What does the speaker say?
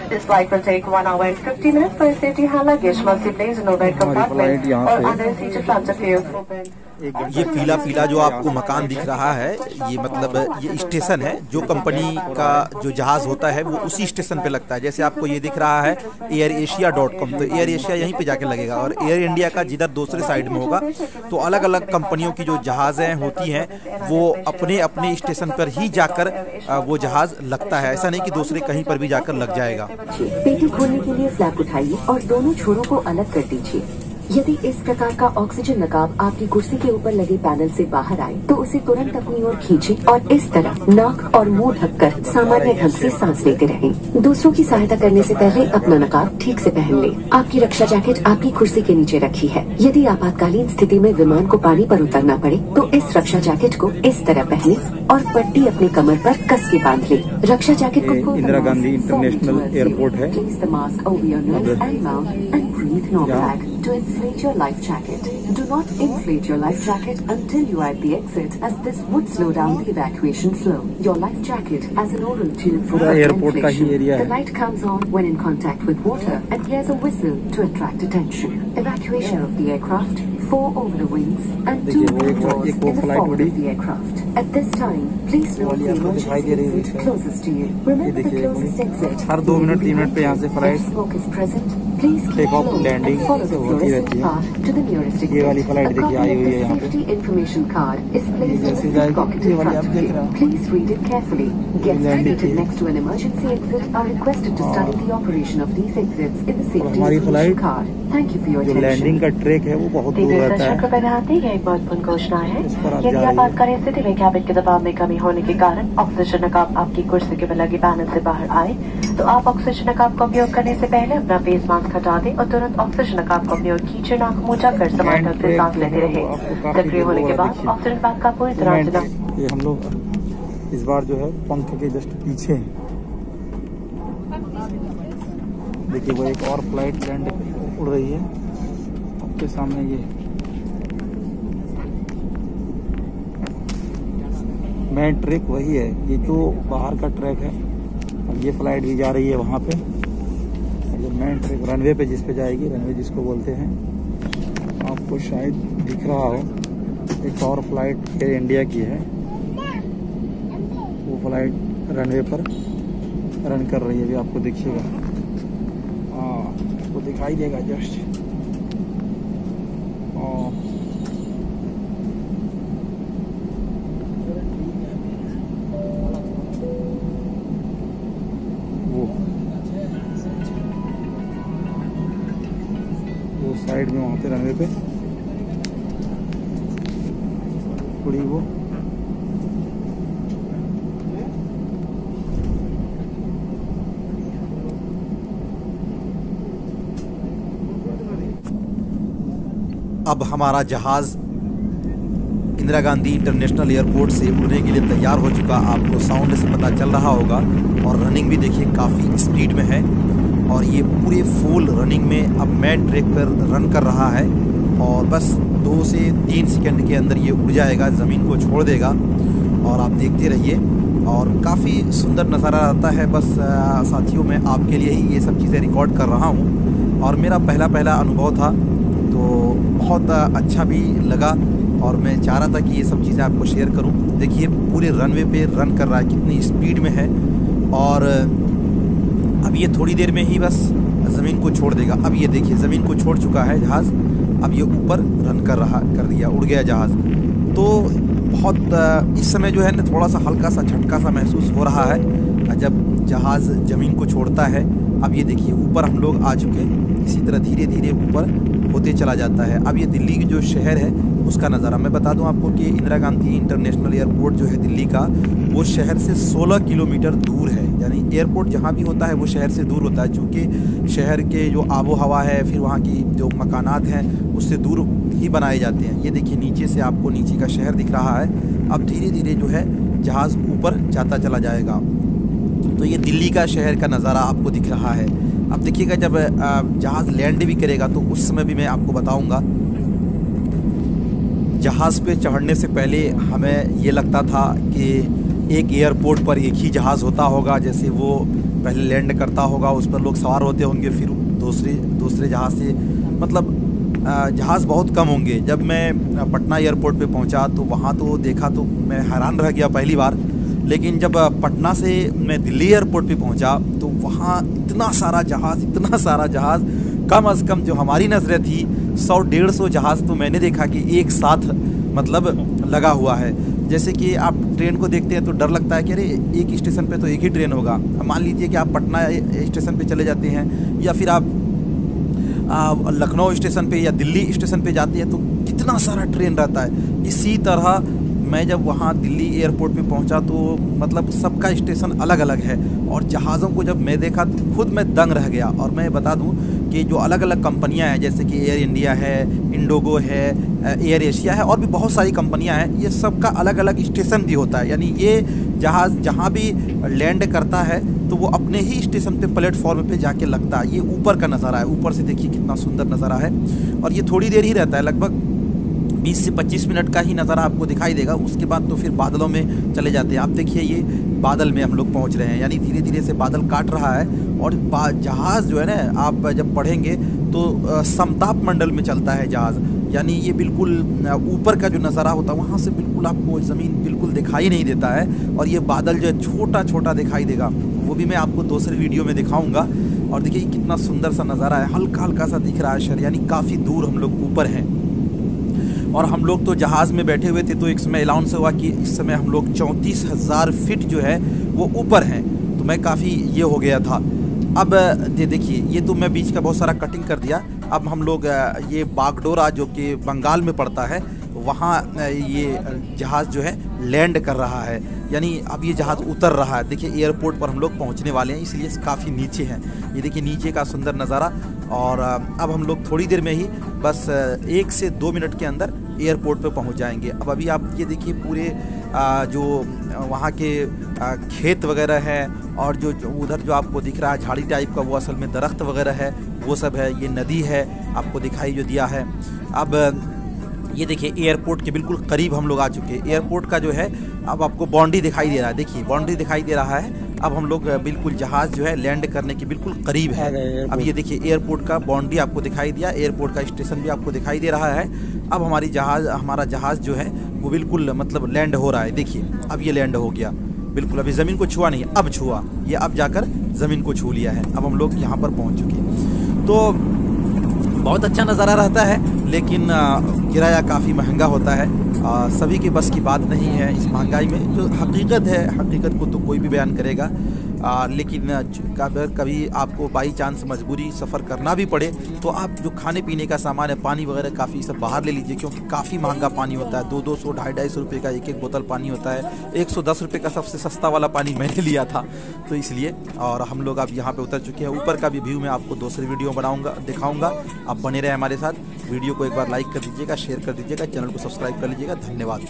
This flight will take 1 hour and 50 minutes. For your safety, hand luggage must be placed in overhead compartment or under the seat in front of you. ये पीला पीला जो आपको मकान दिख रहा है, ये मतलब ये स्टेशन है। जो कंपनी का जो जहाज़ होता है वो उसी स्टेशन पे लगता है। जैसे आपको ये दिख रहा है AirAsia.com, तो एयर एशिया यहीं पे जाके लगेगा। और एयर इंडिया का जिधर दूसरे साइड में होगा, तो अलग अलग कंपनियों की जो जहाज़ें होती हैं वो अपने अपने स्टेशन पर ही जाकर वो जहाज़ लगता है। ऐसा नहीं कि दूसरे कहीं पर भी जाकर लग जाएगा। पेटी खोलने के लिए फ्लैप उठाइए और दोनों छोरों को अलग कर दीजिए। यदि इस प्रकार का ऑक्सीजन नकाब आपकी कुर्सी के ऊपर लगे पैनल से बाहर आए तो उसे तुरंत अपनी ओर खींचें और इस तरह नाक और मुंह ढककर सामान्य ढंग से सांस लेते रहें। दूसरों की सहायता करने से पहले अपना नकाब ठीक से पहन लें। आपकी रक्षा जैकेट आपकी कुर्सी के नीचे रखी है। यदि आपातकालीन स्थिति में विमान को पानी पर उतरना पड़े तो इस रक्षा जैकेट को इस तरह पहने और पट्टी अपनी कमर पर कस के बांध ले। रक्षा जैकेट को इंदिरा गांधी इंटरनेशनल एयरपोर्ट है। To inflate your life jacket. Do not inflate your life jacket until you are at the exit, as this would slow down the evacuation flow. Your life jacket has an oral tube for airport का ही area है। The light comes on when in contact with water and hears a whistle to attract attention. Evacuation of the aircraft, 4 over the wings and 2 doors in the forward of the aircraft. At this time, please note the emergency exit closest to you. Remember the closest exit. हर 2 minute 3 minute पे यहाँ से flight smoke is present. Please keep take off low landing and follow the होती रहती है। to the nearest exit. ये वाली flight A देखिए copy आई of हुई है the यहाँ पे। safety information card is placed in the जैसे seat जाएगी, pocket ये in वाली front आप of देख you. रहे हो। Please read it carefully. Guests landing seated की next to an emergency exit are requested to study the operation of these exits in the safety हमारी information flight card. Thank you for your जो attention. Landing का track है वो बहुत दूर रहता है। कृपया ध्यान दें, यह एक महत्वपूर्ण घोषणा है। इस पर आप यदि जा रही हैं। आपातकालीन स्थिति में कैबिन के दबाव में कमी होने के कारण ऑक्सीजन नकाब आपकी कुर्सी के लगे पैनल से बाहर आए तो आप ऑक्सीजन नकाब का उपयोग करने से पहले अपना फेस मास्क हटा दें और तुरंत ऑक्सीजन नकाब का उपयोग खींचे नाक मुंह कर समान ढंग से सांस लेते रहे। सक्रिय होने के बाद ऑक्सीजन बैग का पूरी तरह से ये हम लोग इस बार जो है पंख के जस्ट पीछे हैं। देखिए वो एक और फ्लाइट लैंड उड़ रही है आपके सामने। ये मेन ट्रैक वही है, ये जो बाहर का ट्रैक है। अब ये फ्लाइट भी जा रही है वहाँ पे। जो मेन ट्रैक रनवे पे जिस पे जाएगी, रनवे जिसको बोलते हैं, आपको शायद दिख रहा हो। एक और फ्लाइट एयर इंडिया की है, वो फ्लाइट रनवे पर रन कर रही है। अभी आपको देखिएगा, वो दिखाई देगा जस्ट। वो साइड में वहाँ पे रनवे पे थोड़ी वो अब हमारा जहाज़ इंदिरा गांधी इंटरनेशनल एयरपोर्ट से उड़ने के लिए तैयार हो चुका। आपको साउंड से पता चल रहा होगा। और रनिंग भी देखिए काफ़ी स्पीड में है और ये पूरे फुल रनिंग में अब मैन ट्रैक पर रन कर रहा है। और बस 2 से 3 सेकंड के अंदर ये उड़ जाएगा, ज़मीन को छोड़ देगा। और आप देखते रहिए और काफ़ी सुंदर नज़ारा आता है। बस साथियों, मैं आपके लिए ही ये सब चीज़ें रिकॉर्ड कर रहा हूँ और मेरा पहला अनुभव था तो बहुत अच्छा भी लगा और मैं चाह रहा था कि ये सब चीज़ें आपको शेयर करूं। देखिए पूरे रनवे पे रन कर रहा है, कितनी स्पीड में है। और अब ये थोड़ी देर में ही बस ज़मीन को छोड़ देगा। अब ये देखिए ज़मीन को छोड़ चुका है जहाज़। अब ये ऊपर रन कर दिया, उड़ गया जहाज़। तो बहुत इस समय जो है ना थोड़ा सा हल्का सा झटका सा महसूस हो रहा है जब जहाज़ ज़मीन को छोड़ता है। अब ये देखिए ऊपर हम लोग आ चुके हैं। इसी तरह धीरे धीरे ऊपर होते चला जाता है। अब ये दिल्ली की जो शहर है उसका नज़ारा मैं बता दूं आपको कि इंदिरा गांधी इंटरनेशनल एयरपोर्ट जो है दिल्ली का, वो शहर से 16 किलोमीटर दूर है। यानी एयरपोर्ट जहां भी होता है वो शहर से दूर होता है, चूँकि शहर के जो आबो हवा है, फिर वहां की जो मकानात हैं उससे दूर ही बनाए जाते हैं। ये देखिए नीचे से आपको नीचे का शहर दिख रहा है। अब धीरे धीरे जो है जहाज़ ऊपर जाता चला जाएगा। तो ये दिल्ली का शहर का नज़ारा आपको दिख रहा है। अब देखिएगा जब जहाज़ लैंड भी करेगा तो उस समय भी मैं आपको बताऊंगा। जहाज़ पे चढ़ने से पहले हमें ये लगता था कि एक एयरपोर्ट पर एक ही जहाज़ होता होगा, जैसे वो पहले लैंड करता होगा, उस पर लोग सवार होते होंगे, फिर दूसरे जहाज़ से, मतलब जहाज़ बहुत कम होंगे। जब मैं पटना एयरपोर्ट पे पहुंचा तो वहाँ तो देखा तो मैं हैरान रह गया पहली बार। लेकिन जब पटना से मैं दिल्ली एयरपोर्ट पे पहुंचा तो वहाँ इतना सारा जहाज़, कम अज़ कम जो हमारी नज़रें थी 100-150 जहाज़ तो मैंने देखा कि एक साथ मतलब लगा हुआ है। जैसे कि आप ट्रेन को देखते हैं तो डर लगता है कि अरे एक स्टेशन पे तो एक ही ट्रेन होगा। मान लीजिए कि आप पटना स्टेशन पे चले जाते हैं या फिर आप लखनऊ स्टेशन पे या दिल्ली स्टेशन पे जाते हैं तो कितना सारा ट्रेन रहता है। इसी तरह मैं जब वहाँ दिल्ली एयरपोर्ट पे पहुँचा तो मतलब सबका स्टेशन अलग अलग है, और जहाज़ों को जब मैं देखा तो खुद मैं दंग रह गया। और मैं बता दूं कि जो अलग अलग कंपनियां हैं, जैसे कि एयर इंडिया है, इंडिगो है, एयर एशिया है, और भी बहुत सारी कंपनियां हैं, ये सबका अलग अलग स्टेशन भी होता है। यानी ये जहाज़ जहाँ भी लैंड करता है तो वो अपने ही स्टेशन पे प्लेटफॉर्म पे जाके लगता है। ये ऊपर का नज़ारा है, ऊपर से देखिए कितना सुंदर नज़ारा है। और ये थोड़ी देर ही रहता है, लगभग 20 से 25 मिनट का ही नज़ारा आपको दिखाई देगा। उसके बाद तो फिर बादलों में चले जाते हैं। आप देखिए ये बादल में हम लोग पहुंच रहे हैं, यानी धीरे धीरे से बादल काट रहा है। और जहाज़ जो है ना, आप जब पढ़ेंगे तो समताप मंडल में चलता है जहाज़, यानी ये बिल्कुल ऊपर का जो नज़ारा होता है वहाँ से बिल्कुल आपको ज़मीन बिल्कुल दिखाई नहीं देता है। और ये बादल जो है छोटा छोटा दिखाई देगा, वो भी मैं आपको दूसरी वीडियो में दिखाऊँगा। और देखिए कितना सुंदर सा नज़ारा है, हल्का हल्का सा दिख रहा है शहर, यानी काफ़ी दूर हम लोग ऊपर हैं। और हम लोग तो जहाज़ में बैठे हुए थे तो एक समय अनाउंस हुआ कि इस समय हम लोग 34,000 फीट जो है वो ऊपर हैं। तो मैं काफ़ी ये हो गया था। अब देखिए ये तो मैं बीच का बहुत सारा कटिंग कर दिया। अब हम लोग ये बागडोरा जो कि बंगाल में पड़ता है, वहाँ ये जहाज़ जो है लैंड कर रहा है, यानी अब ये जहाज़ उतर रहा है। देखिए एयरपोर्ट पर हम लोग पहुँचने वाले हैं, इसलिए काफ़ी नीचे हैं। ये देखिए नीचे का सुंदर नज़ारा। और अब हम लोग थोड़ी देर में ही बस 1 से 2 मिनट के अंदर एयरपोर्ट पे पहुंच जाएंगे। अब अभी आप ये देखिए पूरे जो वहाँ के खेत वगैरह हैं, और जो उधर जो आपको दिख रहा है झाड़ी टाइप का, वो असल में दरख्त वगैरह है, वो सब है। ये नदी है आपको दिखाई जो दिया है। अब ये देखिए एयरपोर्ट के बिल्कुल करीब हम लोग आ चुके हैं। एयरपोर्ट का जो है अब आपको बाउंड्री दिखाई दे रहा है, देखिए बाउंड्री दिखाई दे रहा है। अब हम लोग बिल्कुल जहाज़ जो है लैंड करने के बिल्कुल करीब है। अब ये देखिए एयरपोर्ट का बाउंड्री आपको दिखाई दिया, एयरपोर्ट का स्टेशन भी आपको दिखाई दे रहा है। अब हमारा जहाज़ जो है वो बिल्कुल मतलब लैंड हो रहा है। देखिए अब ये लैंड हो गया बिल्कुल, अभी ज़मीन को छुआ नहीं, अब छुआ, ये अब जाकर ज़मीन को छू लिया है। अब हम लोग यहाँ पर पहुँच चुके। तो बहुत अच्छा नज़ारा रहता है, लेकिन किराया काफ़ी महंगा होता है। सभी के बस की बात नहीं है इस महंगाई में। जो हकीकत है, हकीकत को तो कोई भी बयान करेगा, लेकिन कभी आपको बाई चांस मजबूरी सफ़र करना भी पड़े तो आप जो खाने पीने का सामान है, पानी वगैरह काफ़ी सब बाहर ले लीजिए, क्योंकि काफ़ी महंगा पानी होता है। 200, 250 रुपये का एक बोतल पानी होता है। 110 रुपये का सबसे सस्ता वाला पानी मैंने लिया था, तो इसलिए। और हम लोग अब यहाँ पे उतर चुके हैं। ऊपर का भी व्यू मैं आपको दूसरी वीडियो दिखाऊँगा। आप बने रहे हमारे साथ। वीडियो को एक बार लाइक कर दीजिएगा, शेयर कर दीजिएगा, चैनल को सब्सक्राइब कर लीजिएगा। धन्यवाद।